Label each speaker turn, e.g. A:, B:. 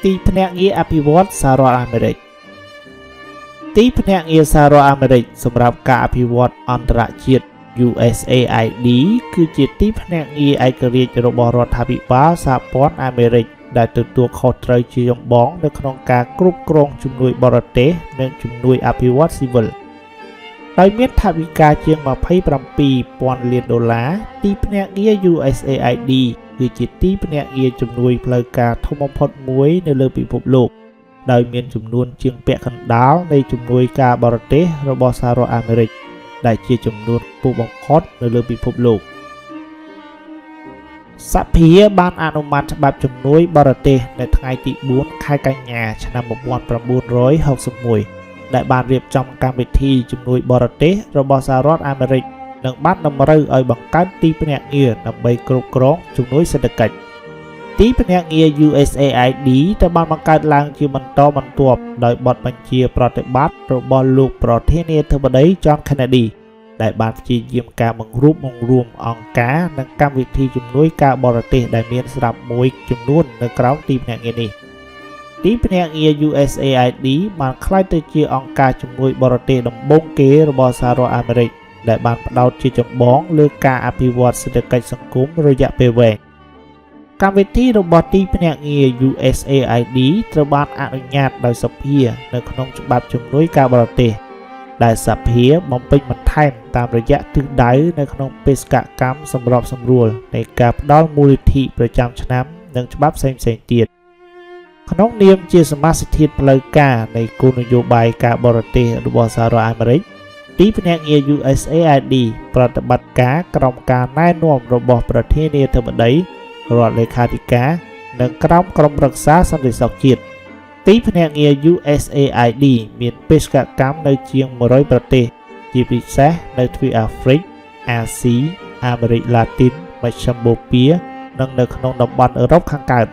A: ទីភ្នាក់ងារអភិវឌ្ឍន៍សហរដ្ឋអាមេរិកទីភ្នាក់ងារសហរដ្ឋអាមេរិកសម្រាប់ការអភិវឌ្ឍន៍អន្តរជាតិ USAID គឺជាទីភ្នាក់ងារឯករាជ្យរបស់រដ្ឋាភិបាលសហព័ន្ធអាមេរិកដែលទទួលខុសត្រូវជាចម្បងនៅក្នុងការគ្រប់គ្រងជំនួយបរទេសនិងជំនួយអភិវឌ្ឍន៍ស៊ីវិលដោយមានថវិកាជាង$27,000 លានទីភ្នាក់ងារ USAID គឺជាទីភ្នាក់ងារជំនួយផ្លូវការធំបំផុតមួយនៅលើពិភពលោកដោយមានចំនួនជាងពាក់កណ្ដាលនៃជំនួយការបរទេសរបស់សហរដ្ឋអាមេរិកដែលជាចំនួនខ្ពស់បំផុតនៅលើពិភពលោកសភាបានអនុម័តច្បាប់ជំនួយបរទេសនៅថ្ងៃទី4ខែកញ្ញាឆ្នាំ1961ដែលបានរៀបចំកម្មវិធីជំនួយបរទេសរបស់សហរដ្ឋអាមេរិកនិងបានតម្រូវឲ្យបង្កើតទីភ្នាក់ងារដើម្បីគ្រប់គ្រងជំនួយសេដ្ឋកិច្ចទីភ្នាក់ងារ USAID ត្រូវបានបង្កើតឡើងជាបន្តបន្ទាប់ដោយបទបញ្ជាប្រតិបត្តិរបស់លោកប្រធានាធិបតី John Kennedy ដែលបានព្យាយាមការបង្រួបបង្រួមអង្គការនិងកម្មវិធីជំនួយការបរទេសដែលមានស្រាប់មួយចំនួននៅក្រោមទីភ្នាក់ងារនេះទីភ្នាក់ងារ USAID បានក្លាយទៅជាអង្គការជំនួយបរទេសដំបូងគេរបស់សហរដ្ឋអាមេរិកដែលបានផ្ដោតជាចម្បងលើការអភិវឌ្ឍសេដ្ឋកិច្ចសង្គមរយៈពេលវែងកម្មវិធីរបស់ទីភ្នាក់ងារ USAID ត្រូវបានអនុញ្ញាតដោយសភានៅក្នុងច្បាប់ជំនួយការបរទេសដែលសភាបំពេញបន្ថែមតាមរយៈទិសដៅនៅក្នុងបេសកកម្មសម្របសម្រួលនៃការផ្ដល់មូលនិធិប្រចាំឆ្នាំនិងច្បាប់ផ្សេងៗទៀតក្នុងនាមជាសមាជិកធាតុផ្លូវការនៃគោលនយោបាយការបរទេសរបស់សហរដ្ឋអាមេរិកទីភ្នាក់ងារ USAID ប្រតិបត្តិការក្រោមការណែនាំរបស់ប្រធានាធិបតីរដ្ឋលេខាធិការនិងក្រុមប្រឹក្សាសន្តិសុខជាតិទីភ្នាក់ងារ USAID មានបេសកកម្មនៅជាង100ប្រទេសជាពិសេសនៅទ្វីបអាហ្វ្រិក អាស៊ី អាមេរិកឡាទីន មជ្ឈិមបូព៌ានិងនៅក្នុងតំបន់អឺរ៉ុបខាងកើត